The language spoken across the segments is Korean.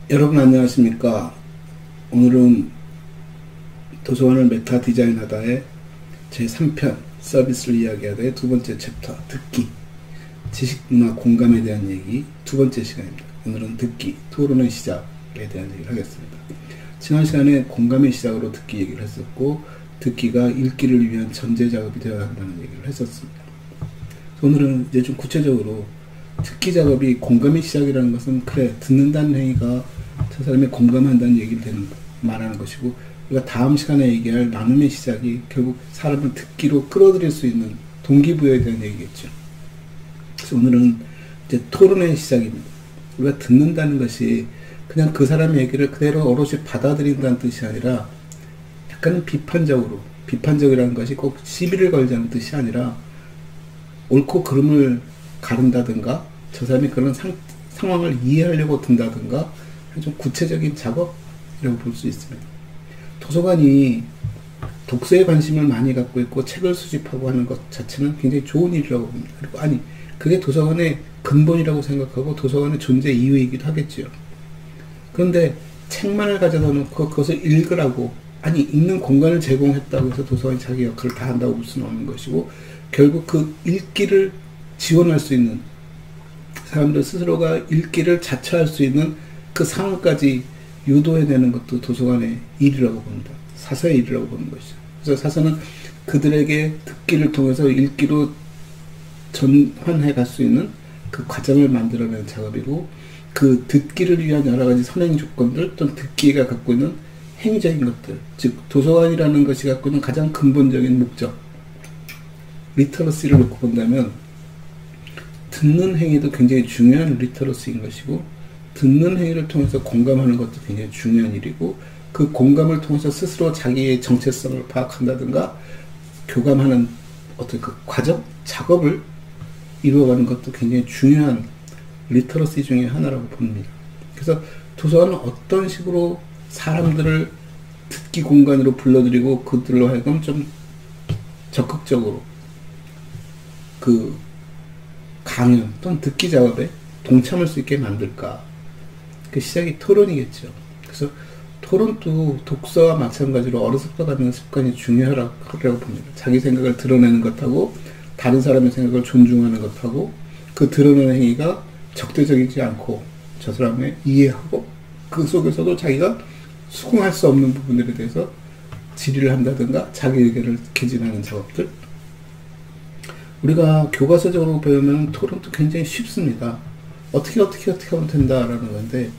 여러분 안녕하십니까? 오늘은 도서관을 메타 디자인하다의 제3편 서비스를 이야기하다의 두 번째 챕터 듣기, 지식문화 공감에 대한 얘기 두 번째 시간입니다. 오늘은 듣기, 토론의 시작에 대한 얘기를 하겠습니다. 지난 시간에 공감의 시작으로 듣기 얘기를 했었고, 듣기가 읽기를 위한 전제 작업이 되어야 한다는 얘기를 했었습니다. 오늘은 이제 좀 구체적으로 듣기 작업이 공감의 시작이라는 것은 그래 듣는다는 행위가 저 사람이 공감한다는 얘기를 말하는 것이고, 우리가 다음 시간에 얘기할 나눔의 시작이 결국 사람을 듣기로 끌어들일 수 있는 동기부여에 대한 얘기겠죠. 그래서 오늘은 이제 토론의 시작입니다. 우리가 듣는다는 것이 그냥 그 사람의 얘기를 그대로 오롯이 받아들인다는 뜻이 아니라 약간 비판적이라는 것이 꼭 시비를 걸자는 뜻이 아니라 옳고 그름을 가른다든가 저 사람이 그런 상황을 이해하려고 든다든가 좀 구체적인 작업이라고 볼 수 있습니다. 도서관이 독서에 관심을 많이 갖고 있고 책을 수집하고 하는 것 자체는 굉장히 좋은 일이라고 봅니다. 그리고 그게 도서관의 근본이라고 생각하고 도서관의 존재 이유이기도 하겠지요. 그런데 책만을 가져다 놓고 그것을 읽으라고, 읽는 공간을 제공했다고 해서 도서관이 자기 역할을 다 한다고 볼 수는 없는 것이고, 결국 그 읽기를 지원할 수 있는, 사람들 스스로가 읽기를 자처할 수 있는 그 상황까지 유도해내는 것도 도서관의 일이라고 봅니다. 사서의 일이라고 보는 것이죠. 그래서 사서는 그들에게 듣기를 통해서 읽기로 전환해 갈 수 있는 그 과정을 만들어내는 작업이고, 그 듣기를 위한 여러 가지 선행 조건들 또는 듣기가 갖고 있는 행위적인 것들, 즉 도서관이라는 것이 갖고 있는 가장 근본적인 목적, 리터러시를 놓고 본다면 듣는 행위도 굉장히 중요한 리터러시인 것이고, 듣는 행위를 통해서 공감하는 것도 굉장히 중요한 일이고, 그 공감을 통해서 스스로 자기의 정체성을 파악한다든가 교감하는 어떤 그 과정, 작업을 이루어가는 것도 굉장히 중요한 리터러시 중에 하나라고 봅니다. 그래서 도서관은 어떤 식으로 사람들을 듣기 공간으로 불러들이고 그들로 하여금 좀 적극적으로 그 강연 또는 듣기 작업에 동참할 수 있게 만들까? 그 시작이 토론이겠죠. 그래서 토론도 독서와 마찬가지로 어려서부터 갖는 습관이 중요하라고 봅니다. 자기 생각을 드러내는 것하고 다른 사람의 생각을 존중하는 것하고 그 드러내는 행위가 적대적이지 않고 저 사람을 이해하고 그 속에서도 자기가 수긍할 수 없는 부분들에 대해서 질의를 한다든가 자기 의견을 개진하는 작업들, 우리가 교과서적으로 배우면 토론도 굉장히 쉽습니다. 어떻게 하면 된다라는 건데,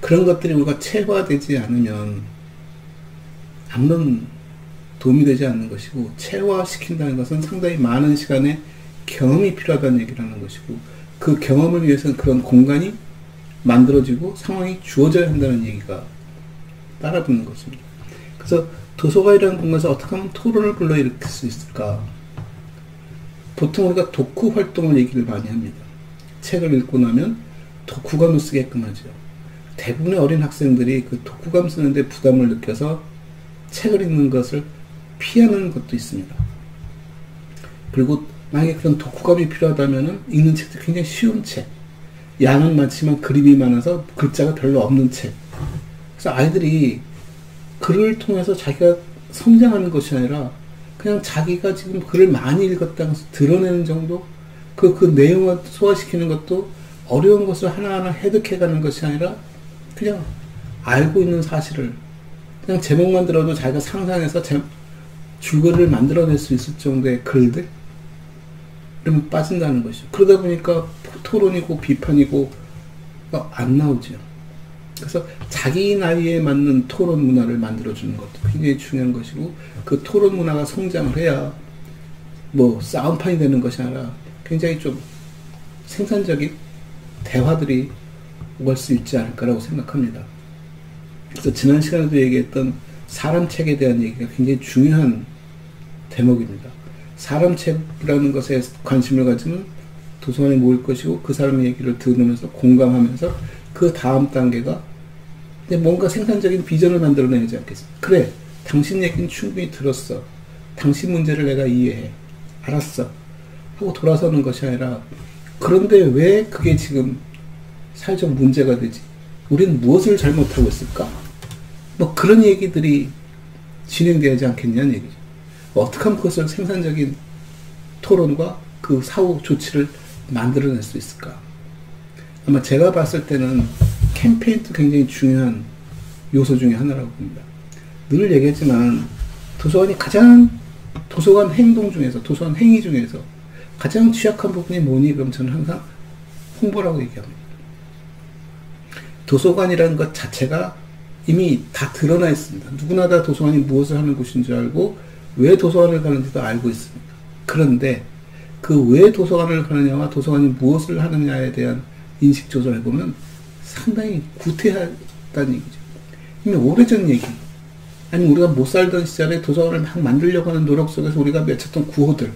그런 것들이 우리가 체화되지 않으면 아무런 도움이 되지 않는 것이고, 체화시킨다는 것은 상당히 많은 시간의 경험이 필요하다는 얘기라는 것이고, 그 경험을 위해서는 그런 공간이 만들어지고 상황이 주어져야 한다는 얘기가 따라붙는 것입니다. 그래서 도서관이라는 공간에서 어떻게 하면 토론을 불러일으킬 수 있을까? 보통 우리가 독후 활동을 얘기를 많이 합니다. 책을 읽고 나면 독후감을 쓰게끔 하죠. 대부분의 어린 학생들이 그 독후감 쓰는데 부담을 느껴서 책을 읽는 것을 피하는 것도 있습니다. 그리고 만약에 그런 독후감이 필요하다면 읽는 책도 굉장히 쉬운 책, 양은 많지만 그림이 많아서 글자가 별로 없는 책. 그래서 아이들이 글을 통해서 자기가 성장하는 것이 아니라 그냥 자기가 지금 글을 많이 읽었다고 해서 드러내는 정도, 그 내용을 소화시키는 것도 어려운 것을 하나하나 해득해가는 것이 아니라 그냥 알고 있는 사실을 그냥 제목만 들어도 자기가 상상해서 줄거리를 만들어낼 수 있을 정도의 글들, 그러면 빠진다는 것이죠. 그러다 보니까 토론이고 비판이고 안 나오죠. 그래서 자기 나이에 맞는 토론 문화를 만들어주는 것도 굉장히 중요한 것이고, 그 토론 문화가 성장을 해야 싸움판이 되는 것이 아니라 굉장히 좀 생산적인 대화들이 오갈 수 있지 않을까라고 생각합니다. 그래서 지난 시간에도 얘기했던 사람 책에 대한 얘기가 굉장히 중요한 대목입니다. 사람 책이라는 것에 관심을 가지면 도서관에 모일 것이고, 그 사람의 얘기를 들으면서 공감하면서 그 다음 단계가 뭔가 생산적인 비전을 만들어내지 않겠습니까? 그래, 당신 얘기는 충분히 들었어. 당신 문제를 내가 이해해. 알았어. 하고 돌아서는 것이 아니라, 그런데 왜 그게 지금 사회적 문제가 되지? 우리는 무엇을 잘못하고 있을까? 뭐 그런 얘기들이 진행되지 않겠냐는 얘기죠. 어떻게 하면 그것을 생산적인 토론과 그 사후 조치를 만들어낼 수 있을까? 아마 제가 봤을 때는 캠페인도 굉장히 중요한 요소 중에 하나라고 봅니다. 늘 얘기했지만 도서관 행동 중에서, 도서관 행위 중에서 가장 취약한 부분이 뭐니? 그럼 저는 항상 홍보라고 얘기합니다. 도서관이라는 것 자체가 이미 다 드러나 있습니다. 누구나 다 도서관이 무엇을 하는 곳인 줄 알고 왜 도서관을 가는지도 알고 있습니다. 그런데 그 왜 도서관을 가느냐와 도서관이 무엇을 하느냐에 대한 인식 조절을 해보면 상당히 구태하다는 얘기죠. 이미 오래전 얘기, 아니면 우리가 못 살던 시절에 도서관을 막 만들려고 하는 노력 속에서 우리가 맺혔던 구호들,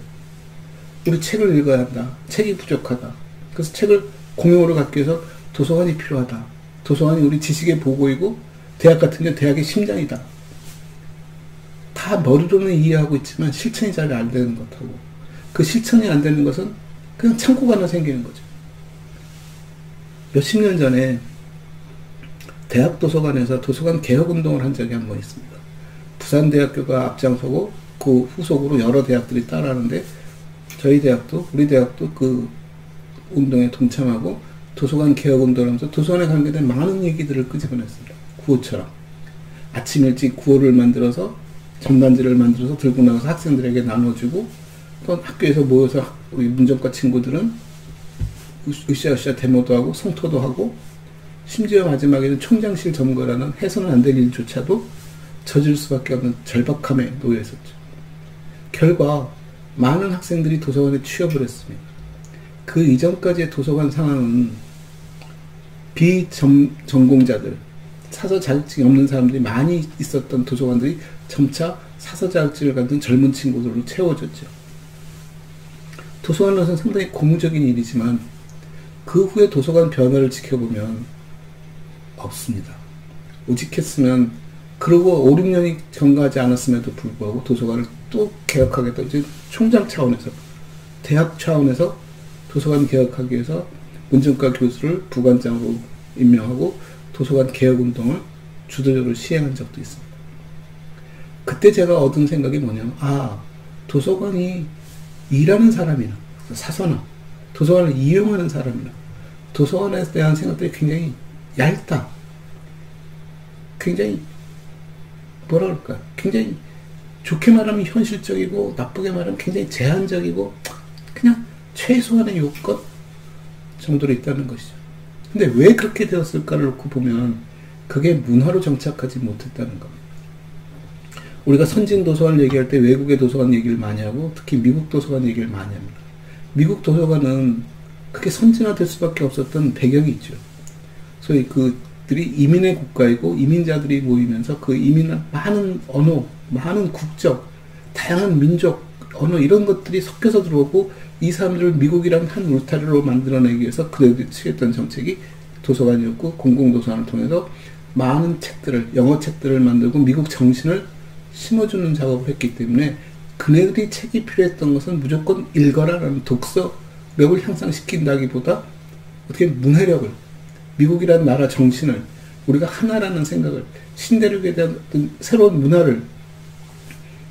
우리 책을 읽어야 한다, 책이 부족하다, 그래서 책을 공용으로 갖기 위해서 도서관이 필요하다, 도서관이 우리 지식의 보고이고 대학 같은 경우는 대학의 심장이다. 다 머리로는 이해하고 있지만 실천이 잘 안 되는 것하고, 그 실천이 안 되는 것은 그냥 창고가 하나 생기는 거죠. 몇십 년 전에 대학 도서관에서 도서관 개혁 운동을 한 적이 한 번 있습니다. 부산대학교가 앞장서고 그 후속으로 여러 대학들이 따라하는데 우리 대학도 그 운동에 동참하고 도서관 개혁 운동을 하면서 도서관에 관계된 많은 얘기들을 끄집어냈습니다. 구호처럼. 아침 일찍 구호를 만들어서 전단지를 만들어서 들고 나가서 학생들에게 나눠주고, 또 학교에서 모여서 우리 문정과 친구들은 으쌰으쌰 데모도 하고 성토도 하고, 심지어 마지막에는 총장실 점거라는 해서는 안 될 일조차도 저질 수밖에 없는 절박함에 놓여 있었죠. 결과 많은 학생들이 도서관에 취업을 했습니다. 그 이전까지의 도서관 상황은 비전공자들, 사서 자격증이 없는 사람들이 많이 있었던 도서관들이 점차 사서 자격증을 갖는 젊은 친구들로 채워졌죠. 도서관은 상당히 고무적인 일이지만 그 후에 도서관 변화를 지켜보면 없습니다. 오직했으면, 그러고 5, 6년이 경과하지 않았음에도 불구하고 도서관을 또 개혁하겠다. 이제 총장 차원에서, 대학 차원에서 도서관 개혁하기 위해서 문정과 교수를 부관장으로 임명하고 도서관 개혁 운동을 주도적으로 시행한 적도 있습니다. 그때 제가 얻은 생각이 뭐냐면, 도서관이 일하는 사람이나 사서나 도서관을 이용하는 사람이나 도서관에 대한 생각들이 굉장히 얇다. 굉장히 굉장히 좋게 말하면 현실적이고 나쁘게 말하면 굉장히 제한적이고 그냥 최소한의 요건 정도로 있다는 것이죠. 근데 왜 그렇게 되었을까를 놓고 보면 그게 문화로 정착하지 못했다는 겁니다. 우리가 선진 도서관 얘기할 때 외국의 도서관 얘기를 많이 하고 특히 미국 도서관 얘기를 많이 합니다. 미국 도서관은 그게 선진화될 수밖에 없었던 배경이 있죠. 소위 그들이 이민의 국가이고 이민자들이 모이면서 그 이민은 많은 언어, 많은 국적, 다양한 민족, 언어 이런 것들이 섞여서 들어오고 이 사람들을 미국이란 한 울타리로 만들어내기 위해서 그들이 취했던 정책이 도서관이었고 공공도서관을 통해서 많은 책들을, 영어 책들을 만들고 미국 정신을 심어주는 작업을 했기 때문에 그네들이 책이 필요했던 것은 무조건 읽어라라는 독서력을 향상시킨다기보다 어떻게 문해력을, 미국이라는 나라 정신을, 우리가 하나라는 생각을, 신대륙에 대한 어떤 새로운 문화를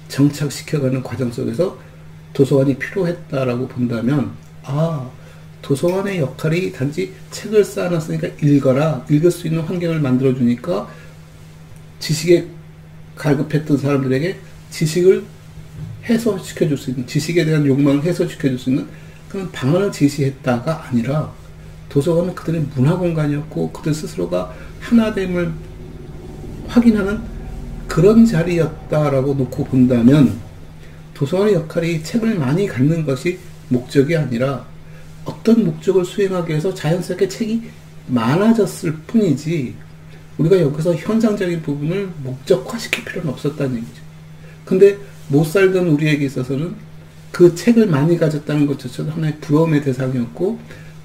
정착시켜가는 과정 속에서 도서관이 필요했다라고 본다면, 도서관의 역할이 단지 책을 쌓아놨으니까 읽어라, 읽을 수 있는 환경을 만들어주니까 지식에 갈급했던 사람들에게 지식을 해소시켜줄 수 있는, 지식에 대한 욕망을 해소시켜줄 수 있는 그런 방안을 제시했다가 아니라 도서관은 그들의 문화공간이었고 그들 스스로가 하나됨을 확인하는 그런 자리였다라고 놓고 본다면 도서관의 역할이 책을 많이 갖는 것이 목적이 아니라 어떤 목적을 수행하기 위해서 자연스럽게 책이 많아졌을 뿐이지 우리가 여기서 현상적인 부분을 목적화시킬 필요는 없었다는 얘기죠. 근데 못 살던 우리에게 있어서는 그 책을 많이 가졌다는 것조차도 하나의 부러움의 대상이었고,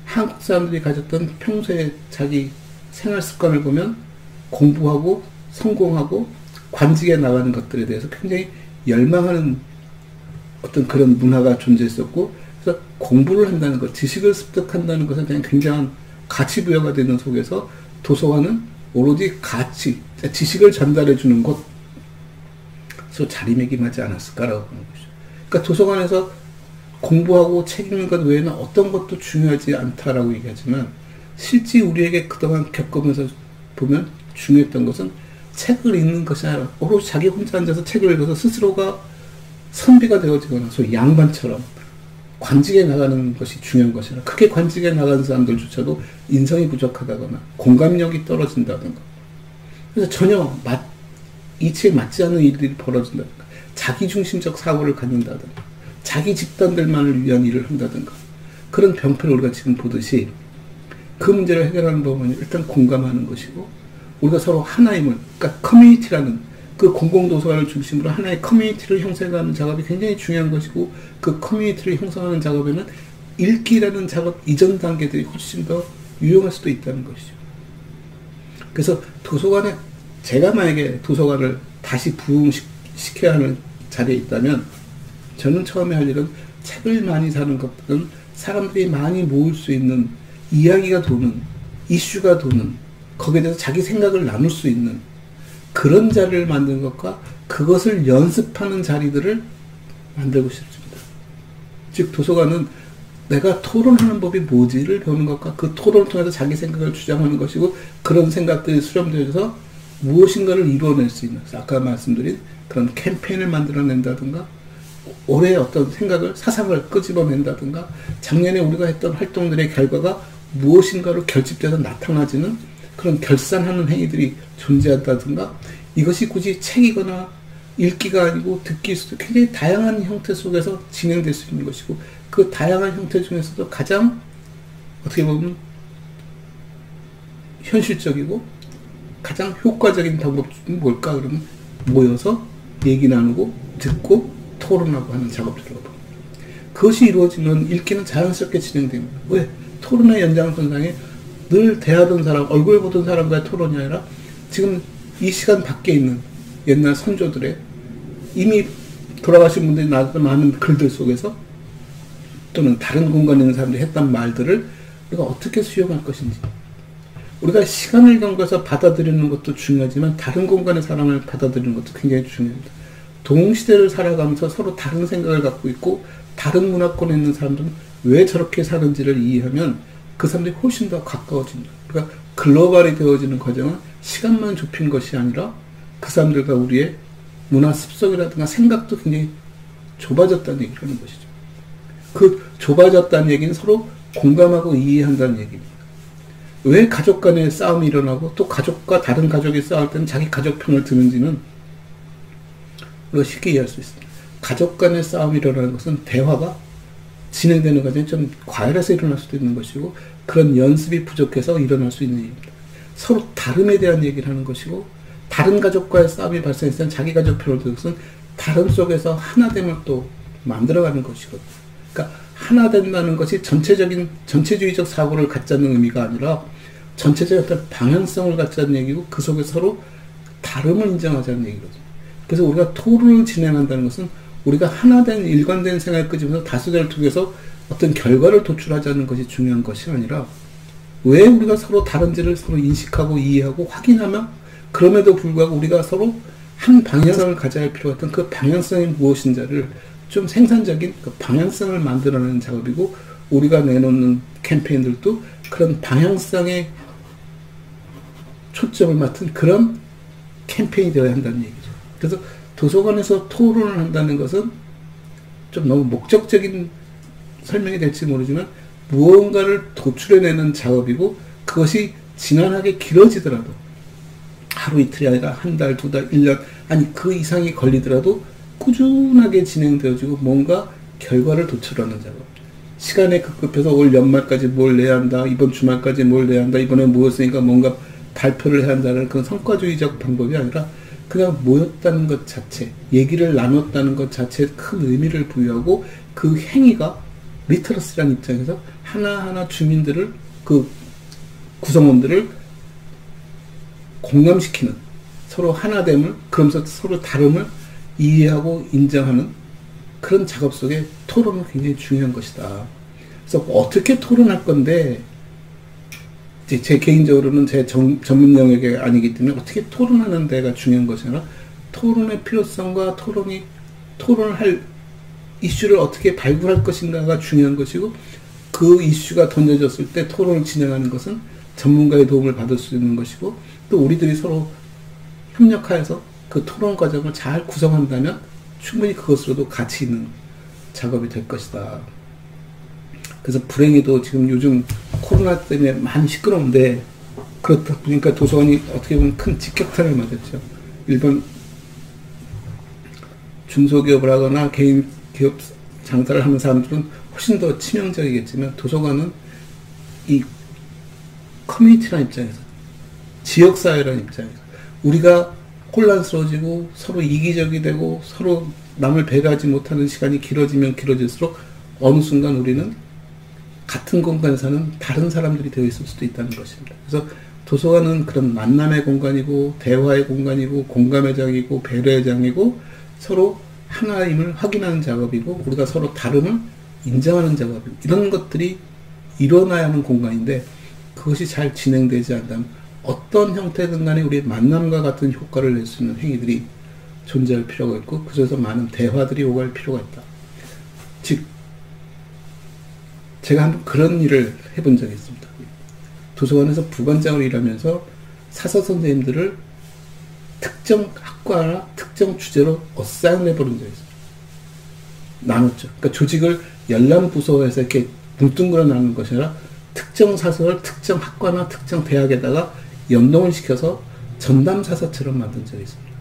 한국 사람들이 가졌던 평소에 자기 생활 습관을 보면 공부하고 성공하고 관직에 나가는 것들에 대해서 굉장히 열망하는 어떤 그런 문화가 존재했었고, 공부를 한다는 것, 지식을 습득한다는 것에 대한 굉장한 가치 부여가 되는 속에서 도서관은 오로지 가치, 지식을 전달해 주는 곳, 서 자리매김하지 않았을까라고 보는 것이죠. 그러니까 도서관에서 공부하고 책 읽는 것 외에는 어떤 것도 중요하지 않다라고 얘기하지만, 실제 우리에게 그동안 겪으면서 보면 중요했던 것은 책을 읽는 것이 아니라 오로지 자기 혼자 앉아서 책을 읽어서 스스로가 선비가 되어지거나 소위 양반처럼 관직에 나가는 것이 중요한 것이라, 크게 관직에 나가는 사람들조차도 인성이 부족하다거나 공감력이 떨어진다든가, 그래서 전혀 이치에 맞지 않는 일들이 벌어진다든가, 자기중심적 사고를 갖는다든가, 자기 집단들만을 위한 일을 한다든가, 그런 병폐를 우리가 지금 보듯이 그 문제를 해결하는 법은 일단 공감하는 것이고, 우리가 서로 하나임을, 그러니까 커뮤니티라는 그 공공도서관을 중심으로 하나의 커뮤니티를 형성하는 작업이 굉장히 중요한 것이고, 그 커뮤니티를 형성하는 작업에는 읽기라는 작업 이전 단계들이 훨씬 더 유용할 수도 있다는 것이죠. 그래서 도서관에, 제가 만약에 도서관을 다시 부흥시켜야 하는 자리에 있다면, 저는 처음에 할 일은 책을 많이 사는 것보다는 사람들이 많이 모일 수 있는, 이야기가 도는, 이슈가 도는, 거기에 대해서 자기 생각을 나눌 수 있는 그런 자리를 만드는 것과 그것을 연습하는 자리들을 만들고 싶습니다. 즉 도서관은 내가 토론하는 법이 뭐지를 배우는 것과 그 토론을 통해서 자기 생각을 주장하는 것이고, 그런 생각들이 수렴되어서 무엇인가를 이루어낼 수 있는, 아까 말씀드린 그런 캠페인을 만들어낸다든가, 올해 어떤 생각을, 사상을 끄집어낸다든가, 작년에 우리가 했던 활동들의 결과가 무엇인가로 결집돼서 나타나지는 그런 결산하는 행위들이 존재한다든가, 이것이 굳이 책이거나 읽기가 아니고 듣기일 수도, 굉장히 다양한 형태 속에서 진행될 수 있는 것이고, 그 다양한 형태 중에서도 가장 어떻게 보면 현실적이고 가장 효과적인 방법이 뭘까? 그러면 모여서 얘기 나누고 듣고 토론하고 하는 작업들이라고 봅니다. 그것이 이루어지면 읽기는 자연스럽게 진행됩니다. 왜? 토론의 연장선상에 늘 대하던 사람, 얼굴 보던 사람과의 토론이 아니라 지금 이 시간 밖에 있는 옛날 선조들의 이미 돌아가신 분들이 나왔던 많은 글들 속에서, 또는 다른 공간에 있는 사람들이 했던 말들을 우리가 어떻게 수용할 것인지, 우리가 시간을 경과해서 받아들이는 것도 중요하지만 다른 공간의 사람을 받아들이는 것도 굉장히 중요합니다. 동시대를 살아가면서 서로 다른 생각을 갖고 있고 다른 문화권에 있는 사람들은 왜 저렇게 사는지를 이해하면 그 사람들이 훨씬 더 가까워진다. 그러니까 글로벌이 되어지는 과정은 시간만 좁힌 것이 아니라 그 사람들과 우리의 문화 습성이라든가 생각도 굉장히 좁아졌다는 얘기를 하는 것이죠. 그 좁아졌다는 얘기는 서로 공감하고 이해한다는 얘기입니다. 왜 가족 간에 싸움이 일어나고 또 가족과 다른 가족이 싸울 때는 자기 가족 편을 드는지는 우리가 쉽게 이해할 수 있습니다. 가족 간의 싸움이 일어나는 것은 대화가 진행되는 과정이 좀 과열해서 일어날 수도 있는 것이고, 그런 연습이 부족해서 일어날 수 있는 일입니다. 서로 다름에 대한 얘기를 하는 것이고, 다른 가족과의 싸움이 발생했을 때는 자기 가족 편을 드는 것은 다름 속에서 하나됨을 또 만들어가는 것이거든요. 그러니까 하나 된다는 것이 전체주의적 사고를 갖자는 의미가 아니라 전체적인 어떤 방향성을 갖자는 얘기고, 그 속에 서로 다름을 인정하자는 얘기거든요. 그래서 우리가 토론을 진행한다는 것은 우리가 하나된 일관된 생각을 끄집어서 다수결을 통해서 어떤 결과를 도출하자는 것이 중요한 것이 아니라, 왜 우리가 서로 다른지를 서로 인식하고 이해하고 확인하며, 그럼에도 불구하고 우리가 서로 한 방향성을 가져야 할 필요가 있던 그 방향성이 무엇인지를 좀 생산적인 그 방향성을 만들어내는 작업이고, 우리가 내놓는 캠페인들도 그런 방향성에 초점을 맡은 그런 캠페인이 되어야 한다는 얘기죠. 그래서 도서관에서 토론을 한다는 것은 좀 너무 목적적인 설명이 될지 모르지만 무언가를 도출해내는 작업이고, 그것이 지난하게 길어지더라도 하루 이틀이 아니라 한 달, 두 달, 1년, 아니 그 이상이 걸리더라도 꾸준하게 진행되어지고 뭔가 결과를 도출하는 작업. 시간에 급급해서 올 연말까지 뭘 내야 한다, 이번 주말까지 뭘 내야 한다, 이번에 모였으니까 뭔가 발표를 해야 한다는 그런 성과주의적 방법이 아니라 그냥 모였다는 것 자체, 얘기를 나눴다는 것 자체에 큰 의미를 부여하고, 그 행위가 리터러스라는 입장에서 하나하나 주민들을, 그 구성원들을 공감시키는, 서로 하나됨을, 그러면서 서로 다름을 이해하고 인정하는 그런 작업 속에 토론은 굉장히 중요한 것이다. 그래서 어떻게 토론할 건데, 이제 제 개인적으로는 제 전문 영역이 아니기 때문에 어떻게 토론하는 데가 중요한 것이 아니라 토론의 필요성과 토론을 할 이슈를 어떻게 발굴할 것인가가 중요한 것이고, 그 이슈가 던져졌을 때 토론을 진행하는 것은 전문가의 도움을 받을 수 있는 것이고, 또 우리들이 서로 협력하여서 그 토론 과정을 잘 구성한다면 충분히 그것으로도 가치 있는 작업이 될 것이다. 그래서 불행히도 지금 요즘 코로나 때문에 많이 시끄러운데, 그렇다 보니까 도서관이 어떻게 보면 큰 직격탄을 맞았죠. 일본 중소기업을 하거나 개인 기업 장사를 하는 사람들은 훨씬 더 치명적이겠지만, 도서관은 이 커뮤니티라는 입장에서, 지역사회라는 입장에서 우리가 혼란스러워지고 서로 이기적이 되고 서로 남을 배려하지 못하는 시간이 길어지면 길어질수록 어느 순간 우리는 같은 공간에 사는 다른 사람들이 되어 있을 수도 있다는 것입니다. 그래서 도서관은 그런 만남의 공간이고 대화의 공간이고 공감의 장이고 배려의 장이고 서로 하나임을 확인하는 작업이고 우리가 서로 다름을 인정하는 작업이고, 이런 것들이 일어나야 하는 공간인데, 그것이 잘 진행되지 않다면 어떤 형태든 간에 우리의 만남과 같은 효과를 낼 수 있는 행위들이 존재할 필요가 있고, 그래서 많은 대화들이 오갈 필요가 있다. 즉, 제가 한번 그런 일을 해본 적이 있습니다. 도서관에서 부관장을 일하면서 사서 선생님들을 특정 학과나 특정 주제로 어사인을 해보는 적이 있습니다. 나눴죠. 그러니까 조직을 열람부서에서 이렇게 뭉뚱그려 나누는 것이 아니라 특정 사서를 특정 학과나 특정 대학에다가 연동을 시켜서 전담 사서처럼 만든 적이 있습니다.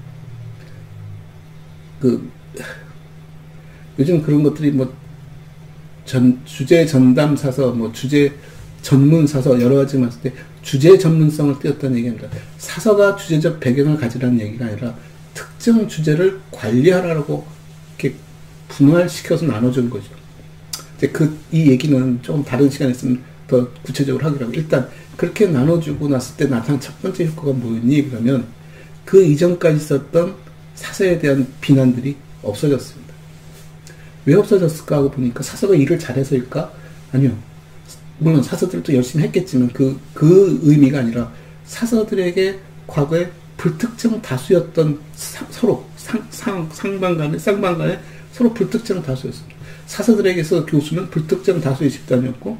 요즘 그런 것들이 주제 전담 사서, 주제 전문 사서 여러 가지 봤을 때 주제 전문성을 띄웠다는 얘기입니다. 사서가 주제적 배경을 가지라는 얘기가 아니라 특정 주제를 관리하라고 이렇게 분할시켜서 나눠준 거죠. 이제 이 얘기는 조금 다른 시간에 있으면 더 구체적으로 하기로 하고, 일단 그렇게 나눠주고 났을 때 나타난 첫 번째 효과가 뭐였니? 그러면 그 이전까지 있었던 사서에 대한 비난들이 없어졌습니다. 왜 없어졌을까 하고 보니까 사서가 일을 잘해서일까? 아니요. 물론 사서들도 열심히 했겠지만 그 의미가 아니라 사서들에게 과거에 불특정 다수였던 서로 쌍방간에 서로 불특정 다수였습니다. 사서들에게서 교수는 불특정 다수의 집단이었고,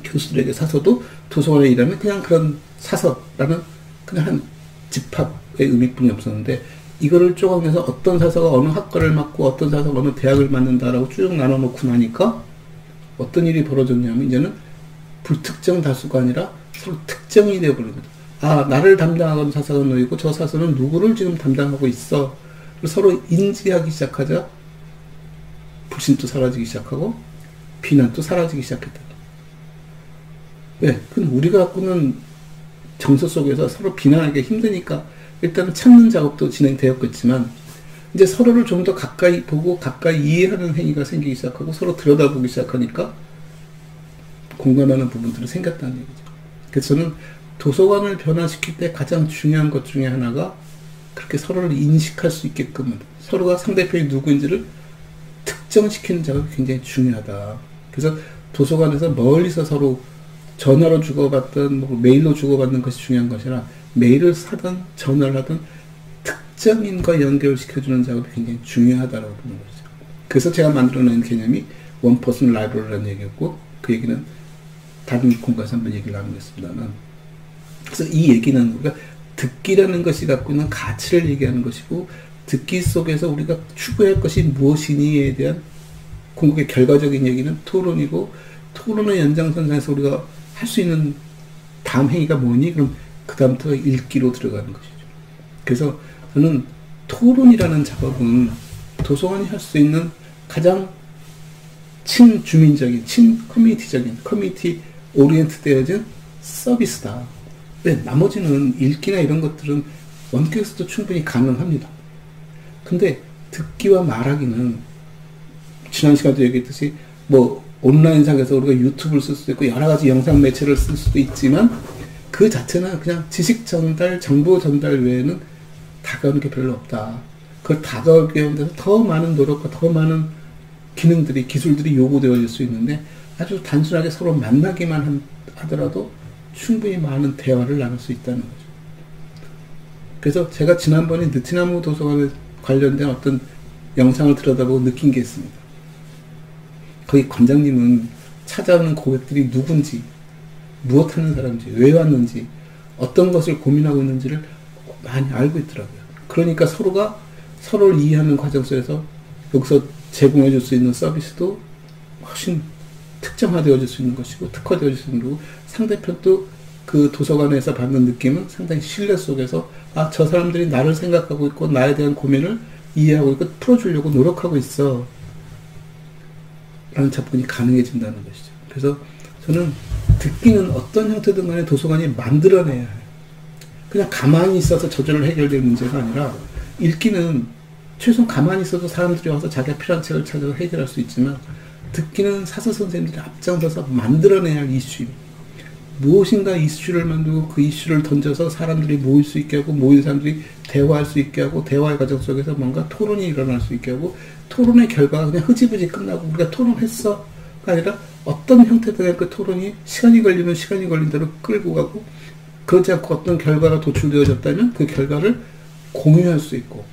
교수들에게 사서도 도서관에 일하면 그냥 그런 사서라는 그냥 한 집합의 의미뿐이 없었는데, 이거를 쪼개서 어떤 사서가 어느 학과를 맡고 어떤 사서가 어느 대학을 맡는다라고 쭉 나눠놓고 나니까 어떤 일이 벌어졌냐면, 이제는 불특정 다수가 아니라 서로 특정이 되어버립니다. 아, 나를 담당하는 사서가 너이고 저 사서는 누구를 지금 담당하고 있어. 서로 인지하기 시작하자 불신도 사라지기 시작하고 비난도 사라지기 시작했다. 왜? 그건 우리가 갖고는 정서 속에서 서로 비난하기 힘드니까 일단은 찾는 작업도 진행되었겠지만, 이제 서로를 좀 더 가까이 보고 가까이 이해하는 행위가 생기기 시작하고 서로 들여다보기 시작하니까 공감하는 부분들이 생겼다는 얘기죠. 그래서 저는 도서관을 변화시킬 때 가장 중요한 것 중에 하나가 그렇게 서로를 인식할 수 있게끔 서로가 상대편이 누구인지를 특정시키는 작업이 굉장히 중요하다. 그래서 도서관에서 멀리서 서로 전화로 주고받든 메일로 주고받는 것이 중요한 것이 아니라 메일을 사든 전화를 하든 특정인과 연결시켜주는 작업이 굉장히 중요하다고 보는 거죠. 그래서 제가 만들어낸 개념이 원퍼슨 라이브러리라는 얘기였고, 그 얘기는 다른 공간에서 한번 얘기를 나누겠습니다만, 그래서 이 얘기는 우리가 듣기라는 것이 갖고 있는 가치를 얘기하는 것이고, 듣기 속에서 우리가 추구할 것이 무엇이니에 대한 궁극의 결과적인 얘기는 토론이고, 토론의 연장선상에서 우리가 할 수 있는 다음 행위가 뭐니? 그럼 그 다음부터 읽기로 들어가는 것이죠. 그래서 저는 토론이라는 작업은 도서관이 할 수 있는 가장 친주민적인, 친커뮤니티적인, 커뮤니티 오리엔트 되어진 서비스다. 왜? 나머지는 읽기나 이런 것들은 원격에서도 충분히 가능합니다. 근데 듣기와 말하기는 지난 시간도 얘기했듯이 온라인상에서 우리가 유튜브를 쓸 수도 있고 여러 가지 영상 매체를 쓸 수도 있지만, 그 자체는 그냥 지식 전달, 정보 전달 외에는 다가오는 게 별로 없다. 그걸 다가오기 위해서 더 많은 노력과 더 많은 기술들이 요구되어질 수 있는데, 아주 단순하게 서로 만나기만 하더라도 충분히 많은 대화를 나눌 수 있다는 거죠. 그래서 제가 지난번에 느티나무 도서관에 관련된 어떤 영상을 들여다보고 느낀 게 있습니다. 거기 관장님은 찾아오는 고객들이 누군지, 무엇 하는 사람인지, 왜 왔는지, 어떤 것을 고민하고 있는지를 많이 알고 있더라고요. 그러니까 서로가 서로를 이해하는 과정 속에서 여기서 제공해 줄 수 있는 서비스도 훨씬 특정화되어질 수 있는 것이고, 특화되어질 수 있는 거고, 상대편도 그 도서관에서 받는 느낌은 상당히 신뢰 속에서, 아, 저 사람들이 나를 생각하고 있고, 나에 대한 고민을 이해하고 있고, 풀어주려고 노력하고 있어. 라는 접근이 가능해진다는 것이죠. 그래서 저는 듣기는 어떤 형태든 간에 도서관이 만들어내야 해요. 그냥 가만히 있어서 저절로 해결될 문제가 아니라, 읽기는 최소한 가만히 있어도 사람들이 와서 자기가 필요한 책을 찾아서 해결할 수 있지만, 듣기는 사서 선생님들이 앞장서서 만들어내야 할 이슈입니다. 무엇인가 이슈를 만들고 그 이슈를 던져서 사람들이 모일 수 있게 하고, 모인 사람들이 대화할 수 있게 하고, 대화의 과정 속에서 뭔가 토론이 일어날 수 있게 하고, 토론의 결과가 그냥 흐지부지 끝나고 우리가 토론했어가 아니라 어떤 형태든 그 토론이 시간이 걸리면 시간이 걸린 대로 끌고 가고, 그렇지 않고 어떤 결과가 도출되어졌다면 그 결과를 공유할 수 있고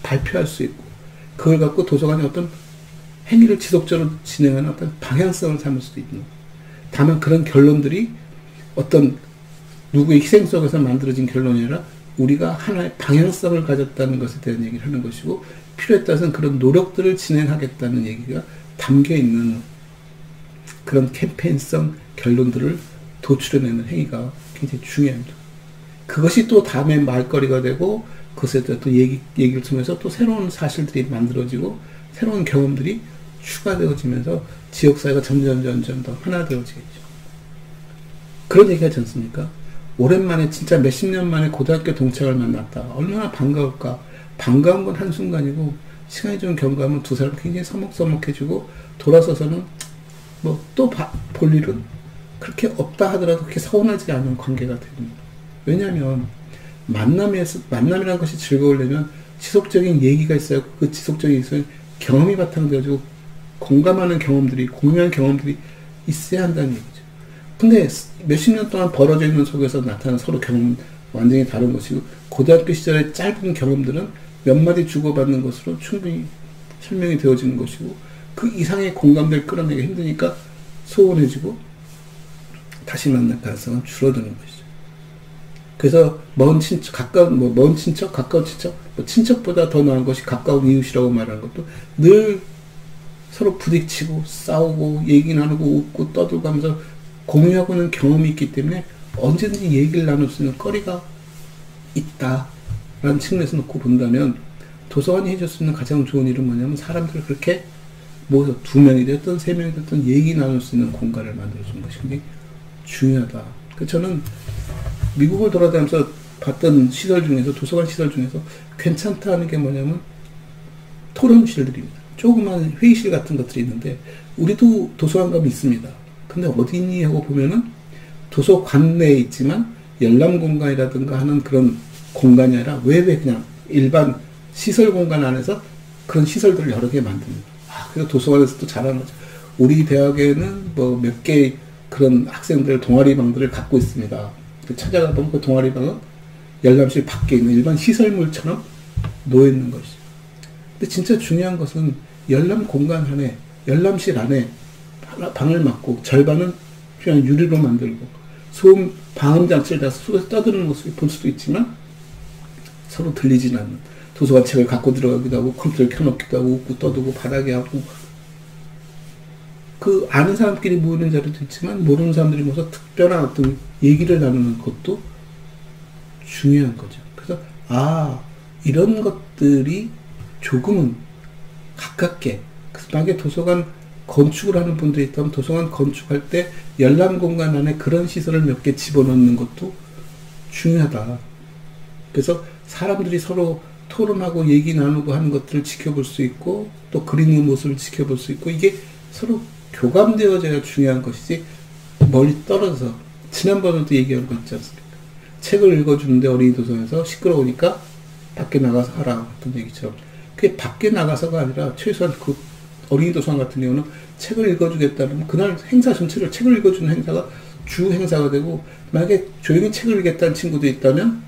발표할 수 있고, 그걸 갖고 도서관이 어떤 행위를 지속적으로 진행하는 어떤 방향성을 삼을 수도 있는, 다만 그런 결론들이 어떤 누구의 희생 속에서 만들어진 결론이 아니라 우리가 하나의 방향성을 가졌다는 것에 대한 얘기를 하는 것이고, 필요에 따라서는 그런 노력들을 진행하겠다는 얘기가 담겨있는 그런 캠페인성 결론들을 도출해내는 행위가 굉장히 중요합니다. 그것이 또 다음에 말거리가 되고, 그것에 대한 또 얘기를 통해서 또 새로운 사실들이 만들어지고, 새로운 경험들이 추가되어지면서 지역사회가 점점 더 하나 되어지겠죠. 그런 얘기 하지 않습니까? 오랜만에 진짜 몇십 년 만에 고등학교 동창을 만났다. 얼마나 반가울까. 반가운 건 한순간이고, 시간이 좀 경과하면 두 사람 굉장히 서먹서먹해지고, 돌아서서는 뭐 또 볼 일은 그렇게 없다 하더라도 그렇게 서운하지 않은 관계가 됩니다. 왜냐하면 만남이라는 것이 즐거우려면 지속적인 얘기가 있어야 하고, 그 지속적인 경험이 바탕되어지고 공감하는 경험들이, 공유한 경험들이 있어야 한다는 얘기죠. 근데 몇십 년 동안 벌어져 있는 속에서 나타나는 서로 경험은 완전히 다른 것이고, 고등학교 시절의 짧은 경험들은 몇 마디 주고받는 것으로 충분히 설명이 되어지는 것이고, 그 이상의 공감대를 끌어내기 힘드니까 소원해지고 다시 만날 가능성은 줄어드는 것이죠. 그래서 먼 친척, 가까운 친척, 친척보다 더 나은 것이 가까운 이웃이라고 말하는 것도 늘 서로 부딪히고 싸우고 얘기 나누고 웃고 떠들고 하면서 공유하고 있는 경험이 있기 때문에 언제든지 얘기를 나눌 수 있는 거리가 있다라는 측면에서 놓고 본다면, 도서관이 해줄 수 있는 가장 좋은 일은 뭐냐면, 사람들을 그렇게 모여서 2명이 됐든 3명이 됐든 얘기 나눌 수 있는 공간을 만들어주는 것이 굉장히 중요하다. 그래서 저는 미국을 돌아다니면서 봤던 시설 중에서, 도서관 시설 중에서 괜찮다 하는 게 뭐냐면 토론실들입니다. 조그만 회의실 같은 것들이 있는데, 우리도 도서관 가면 있습니다. 근데 어디 있니 하고 보면은 도서관 내에 있지만 열람 공간이라든가 하는 그런 공간이 아니라 외부에 그냥 일반 시설 공간 안에서 그런 시설들을 여러 개 만듭니다. 그래서 도서관에서 또 잘하는 거죠. 우리 대학에는 뭐 몇 개 그런 학생들 동아리방들을 갖고 있습니다. 찾아가 보면 그 동아리방은 열람실 밖에 있는 일반 시설물처럼 놓여 있는 것이죠. 근데 진짜 중요한 것은 열람 공간 안에, 열람실 안에 방을 막고 절반은 그냥 유리로 만들고, 소음 방음 장치를 다 속에서 떠드는 모습을 볼 수도 있지만 서로 들리지는 않는, 도서관 책을 갖고 들어가기도 하고 컴퓨터를 켜놓기도 하고 웃고 떠들고 바닥에 하고, 그 아는 사람끼리 모이는 자리도 있지만 모르는 사람들이 모여서 특별한 어떤 얘기를 나누는 것도 중요한 거죠. 그래서 이런 것들이 조금은 가깝게, 만약에 도서관 건축을 하는 분들이 있다면 도서관 건축할 때 열람 공간 안에 그런 시설을 몇 개 집어넣는 것도 중요하다. 그래서 사람들이 서로 토론하고 얘기 나누고 하는 것들을 지켜볼 수 있고, 또 그리는 모습을 지켜볼 수 있고, 이게 서로 교감되어져야 중요한 것이지, 멀리 떨어져서, 지난번에도 얘기한 거 있지 않습니까? 책을 읽어주는데 어린이 도서관에서 시끄러우니까 밖에 나가서 하라 했던 얘기처럼, 그게 밖에 나가서가 아니라 최소한 그 어린이 도서관 같은 경우는 책을 읽어주겠다면 그날 행사 전체를 책을 읽어주는 행사가 주 행사가 되고, 만약에 조용히 책을 읽겠다는 친구도 있다면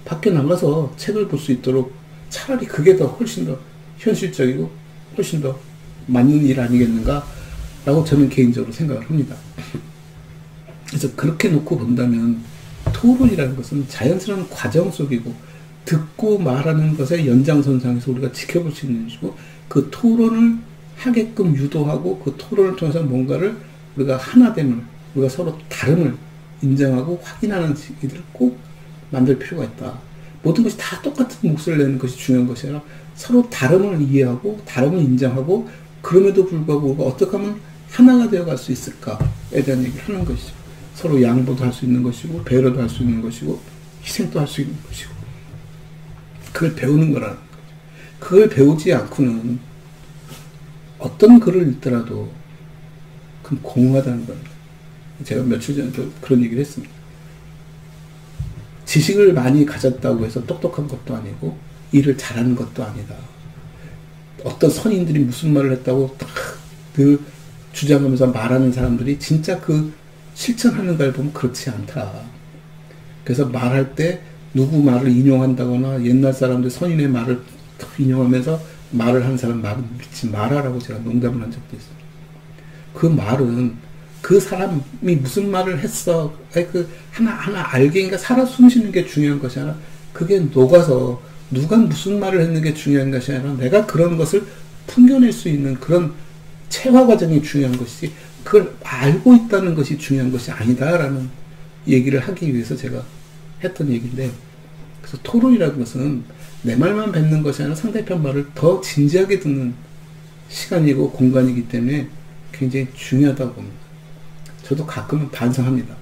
밖에 나가서 책을 볼 수 있도록 차라리 그게 더 훨씬 더 현실적이고 훨씬 더 맞는 일 아니겠는가 라고 저는 개인적으로 생각을 합니다. 그래서 그렇게 놓고 본다면 토론이라는 것은 자연스러운 과정 속이고, 듣고 말하는 것의 연장선상에서 우리가 지켜볼 수 있는 것이고, 그 토론을 하게끔 유도하고, 그 토론을 통해서 뭔가를 우리가 하나됨을, 우리가 서로 다름을 인정하고 확인하는 일을 꼭 만들 필요가 있다. 모든 것이 다 똑같은 몫을 내는 것이 중요한 것이 아니라 서로 다름을 이해하고 다름을 인정하고, 그럼에도 불구하고 우리가 어떻게 하면 하나가 되어갈 수 있을까에 대한 얘기를 하는 것이죠. 서로 양보도 할 수 있는 것이고, 배려도 할 수 있는 것이고, 희생도 할 수 있는 것이고, 그걸 배우는 거라는 거죠. 그걸 배우지 않고는 어떤 글을 읽더라도 그건 공허하다는 겁니다. 제가 며칠 전에도 그런 얘기를 했습니다. 지식을 많이 가졌다고 해서 똑똑한 것도 아니고 일을 잘하는 것도 아니다. 어떤 선인들이 무슨 말을 했다고 딱 그 주장하면서 말하는 사람들이 진짜 그 실천하는 걸 보면 그렇지 않다. 그래서 말할 때 누구 말을 인용한다거나 옛날 사람들 선인의 말을 인용하면서 말을 하는 사람 말은 믿지 마라라고 제가 농담을 한 적도 있습니다. 그 말은 그 사람이 무슨 말을 했어, 그 하나하나 알게, 그러니까 살아 숨쉬는 게 중요한 것이 아니라 그게 녹아서 누가 무슨 말을 했는 게 중요한 것이 아니라 내가 그런 것을 풍겨낼 수 있는 그런 체화 과정이 중요한 것이지, 그걸 알고 있다는 것이 중요한 것이 아니다라는 얘기를 하기 위해서 제가 했던 얘기인데, 그래서 토론이라는 것은 내 말만 뱉는 것이 아니라 상대편 말을 더 진지하게 듣는 시간이고 공간이기 때문에 굉장히 중요하다고 봅니다. 저도 가끔은 반성합니다.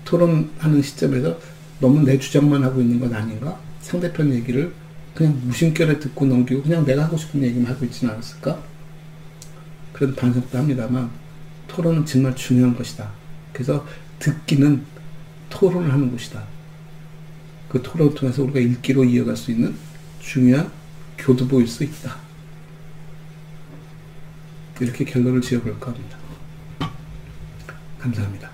토론하는 시점에서 너무 내 주장만 하고 있는 건 아닌가? 상대편 얘기를 그냥 무심결에 듣고 넘기고 그냥 내가 하고 싶은 얘기만 하고 있지는 않았을까? 그런 반성도 합니다만, 토론은 정말 중요한 것이다. 그래서 듣기는 토론을 하는 것이다. 그 토론을 통해서 우리가 읽기로 이어갈 수 있는 중요한 교두보일 수 있다. 이렇게 결론을 지어볼까 합니다. 감사합니다.